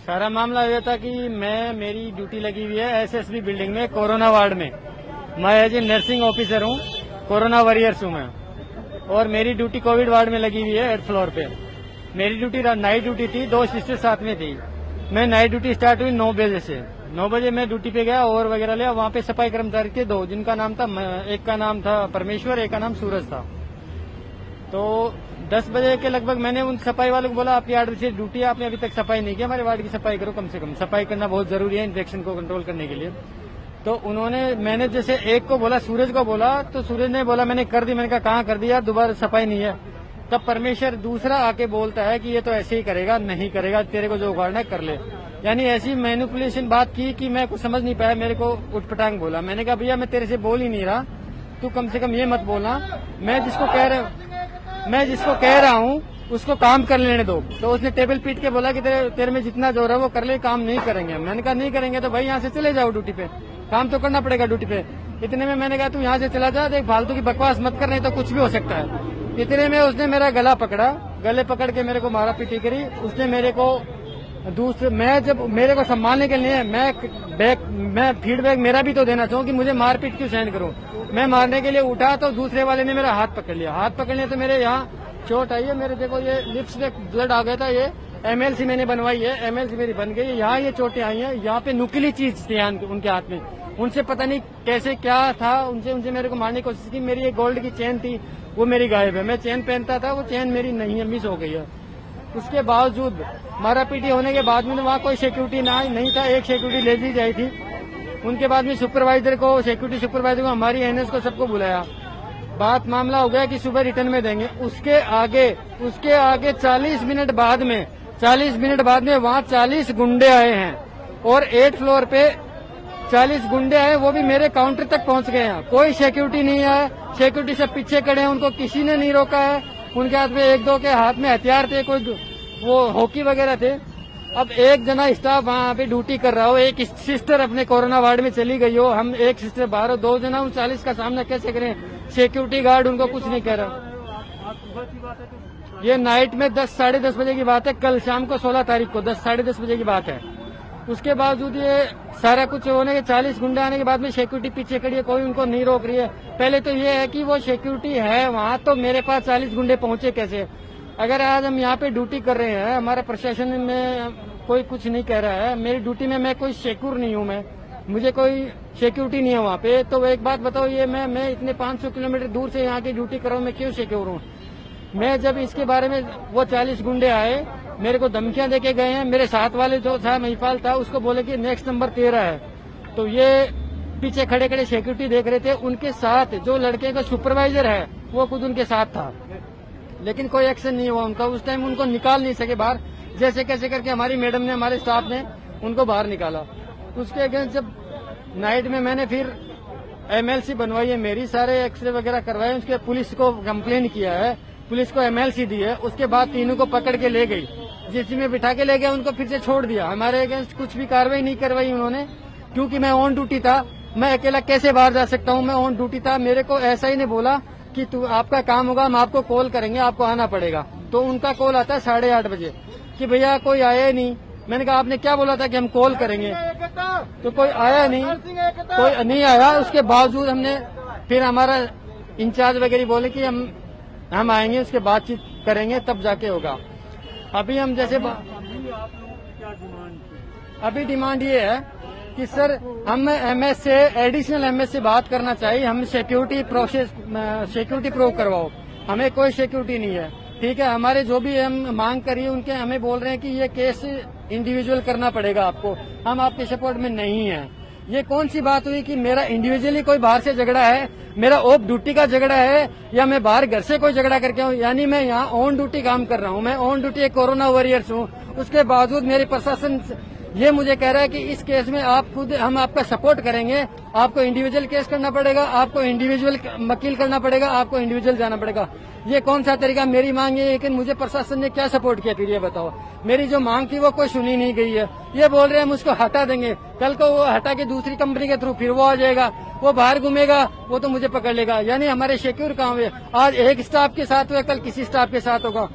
सारा मामला यह था कि मेरी ड्यूटी लगी हुई है एसएसबी बिल्डिंग में कोरोना वार्ड में। मैं एज ए नर्सिंग ऑफिसर हूँ, कोरोना वॉरियर्स हूँ मैं, और मेरी ड्यूटी कोविड वार्ड में लगी हुई है 8th फ्लोर पे। मेरी ड्यूटी नाइट ड्यूटी थी, 2 सिस्टर साथ में थी। मैं नाइट ड्यूटी स्टार्ट हुई 9 बजे से। 9 बजे मैं ड्यूटी पे गया और वगैरह लिया। वहाँ पे सफाई कर्मचारी थे 2, जिनका नाम था, एक का नाम था परमेश्वर, एक का नाम सूरज था। तो 10 बजे के लगभग मैंने उन सफाई वालों को बोला, आपकी 8 बजे ड्यूटी है, आपने अभी तक सफाई नहीं की, हमारे वार्ड की सफाई करो, कम से कम सफाई करना बहुत जरूरी है इन्फेक्शन को कंट्रोल करने के लिए। तो मैंने जैसे एक को बोला, सूरज को बोला, तो सूरज ने बोला मैंने कर दी। मैंने कहा कहाँ कर दिया, दोबारा सफाई नहीं है। तब परमेश्वर दूसरा आके बोलता है कि ये तो ऐसे ही करेगा, नहीं करेगा, तेरे को जो उखाड़ना है कर ले। यानी ऐसी मैनिपुलेशन बात की कि मैं कुछ समझ नहीं पाया, मेरे को उठपटांग बोला। मैंने कहा भैया मैं तेरे से बोल ही नहीं रहा, तू कम से कम ये मत बोलना, मैं जिसको कह रहा हूँ उसको काम कर लेने दो। तो उसने टेबल पीट के बोला कि तेरे में जितना जोर है वो कर ले, काम नहीं करेंगे। मैंने कहा नहीं करेंगे तो भाई यहाँ से चले जाओ, ड्यूटी पे काम तो करना पड़ेगा ड्यूटी पे। इतने में मैंने कहा तू यहाँ से चला जा, देख फालतू की बकवास मत कर, नहीं तो कुछ भी हो सकता है। इतने में उसने मेरा गला पकड़ा, गले पकड़ के मेरे को मारा पीटी करी। उसने मेरे को मैं जब मेरे को संभालने के लिए मैं फीडबैक मेरा भी तो देना चाहूँ कि मुझे मारपीट क्यों सहन करूँ। मैं मारने के लिए उठा तो दूसरे वाले ने मेरा हाथ पकड़ लिया। हाथ पकड़ने तो मेरे यहाँ चोट आई है, मेरे देखो ये लिप्स पे ब्लड आ गया था। ये एमएलसी मैंने बनवाई है, एमएलसी मेरी बन गई है। यहाँ ये चोटें आई हैं, यहाँ पे नुकीली चीज थी उनके हाथ में। उनसे पता नहीं कैसे क्या था, उनसे मेरे को मारने की कोशिश की। मेरी एक गोल्ड की चेन थी, वो मेरी गायब है। मैं चेन पहनता था, वो चेन मेरी नहीं है, मिस हो गई है। उसके बावजूद मारा पीटी होने के बाद में वहाँ कोई सिक्योरिटी नहीं था। एक सिक्योरिटी ले ली गई थी। उनके बाद में सुपरवाइजर को, सिक्योरिटी सुपरवाइजर को, हमारी एनएस को, सबको बुलाया। बात मामला हो गया कि सुबह रिटर्न में देंगे। उसके आगे 40 मिनट बाद में वहाँ 40 गुंडे आए हैं, और 8th फ्लोर पे 40 गुंडे आए, वो भी मेरे काउंटर तक पहुँच गए हैं। कोई सिक्योरिटी नहीं है, सिक्योरिटी सब पीछे खड़े हैं, उनको किसी ने नहीं रोका है। उनके हाथ में 1-2 के हाथ में हथियार थे, कोई वो हॉकी वगैरह थे। अब एक जना स्टाफ वहाँ पे ड्यूटी कर रहा हो, एक सिस्टर अपने कोरोना वार्ड में चली गई हो, हम एक सिस्टर बाहर हो, 2 जना उन 40 का सामना कैसे करें। सिक्योरिटी गार्ड उनको कुछ नहीं कह रहा। ये नाइट में 10 साढ़े 10 बजे की बात है, कल शाम को 16 तारीख को 10 साढ़े 10 बजे की बात है। उसके बावजूद ये सारा कुछ होने के 40 गुंडे आने के बाद में सिक्योरिटी पीछे खड़ी है, कोई उनको नहीं रोक रही है। पहले तो ये है कि वो सिक्योरिटी है वहाँ, तो मेरे पास 40 गुंडे पहुंचे कैसे। अगर आज हम यहाँ पे ड्यूटी कर रहे हैं, हमारे प्रशासन में कोई कुछ नहीं कह रहा है, मेरी ड्यूटी में मैं कोई सिक्योर नहीं हूँ, मुझे कोई सिक्योरिटी नहीं है वहाँ पे, तो एक बात बताओ, ये मैं इतने 500 किलोमीटर दूर से यहाँ की ड्यूटी कर रहा हूँ, मैं क्यों सिक्योर हूँ। मैं जब इसके बारे में वो 40 गुंडे आए, मेरे को धमकियां देके गए हैं। मेरे साथ वाले जो था महिपाल था, उसको बोले कि नेक्स्ट नंबर 13 है। तो ये पीछे खड़े खड़े सिक्योरिटी देख रहे थे। उनके साथ जो लड़के का सुपरवाइजर है वो खुद उनके साथ था, लेकिन कोई एक्शन नहीं हुआ उनका। उस टाइम उनको निकाल नहीं सके बाहर, जैसे कैसे करके हमारी मैडम ने, हमारे स्टाफ ने उनको बाहर निकाला। उसके अगेंस्ट जब नाइट में मैंने फिर एमएलसी बनवाई है, मेरी सारे एक्सरे वगैरह करवाए, उसके पुलिस को कंप्लेन किया है, पुलिस को एमएलसी दी है। उसके बाद तीनों को पकड़ के ले गई, जेसी में बिठा के ले गया, उनको फिर से छोड़ दिया। हमारे अगेंस्ट कुछ भी कार्रवाई नहीं करवाई उन्होंने, क्योंकि मैं ऑन ड्यूटी था। मैं अकेला कैसे बाहर जा सकता हूँ, मैं ऑन ड्यूटी था। मेरे को ऐसा ही नहीं बोला कि तू आपका काम होगा, हम आपको कॉल करेंगे, आपको आना पड़ेगा। तो उनका कॉल आता है 8:30 बजे कि भैया कोई आया ही नहीं। मैंने कहा आपने क्या बोला था कि हम कॉल करेंगे, तो कोई आया नहीं, कोई नहीं आया। उसके बावजूद हमने फिर हमारा इंचार्ज वगैरह बोले कि हम आएंगे, उसके बातचीत करेंगे, तब जाके होगा। अभी हम जैसे अभी डिमांड ये है कि सर हम एमएस से, एडिशनल एमएस से बात करना चाहिए। हम सिक्योरिटी प्रूव करवाओ, हमें कोई सिक्योरिटी नहीं है, ठीक है। हमारे जो भी हम मांग करिए उनके, हमें बोल रहे हैं कि ये केस इंडिविजुअल करना पड़ेगा आपको, हम आपके सपोर्ट में नहीं है। ये कौन सी बात हुई कि मेरा इंडिविजुअली कोई बाहर से झगड़ा है, मेरा ऑफ ड्यूटी का झगड़ा है, या मैं बाहर घर से कोई झगड़ा करके हूँ। यानी मैं यहाँ ऑन ड्यूटी काम कर रहा हूँ, मैं ऑन ड्यूटी एक कोरोना वॉरियर्स हूँ। उसके बावजूद मेरे प्रशासन ये मुझे कह रहा है कि इस केस में आप खुद, हम आपका सपोर्ट करेंगे, आपको इंडिविजुअल केस करना पड़ेगा, आपको इंडिविजुअल वकील करना पड़ेगा, आपको इंडिविजुअल जाना पड़ेगा। ये कौन सा तरीका। मेरी मांग ये है, लेकिन मुझे प्रशासन ने क्या सपोर्ट किया, फिर ये बताओ। मेरी जो मांग थी वो कोई सुनी नहीं गई है। ये बोल रहे हैं हम उसको हटा देंगे, कल को वो हटा के दूसरी कंपनी के थ्रू फिर वो आ जाएगा, वो बाहर घूमेगा, वो तो मुझे पकड़ लेगा। यानी हमारे सिक्योर काम है। आज एक स्टाफ के साथ हुआ, कल किसी स्टाफ के साथ होगा।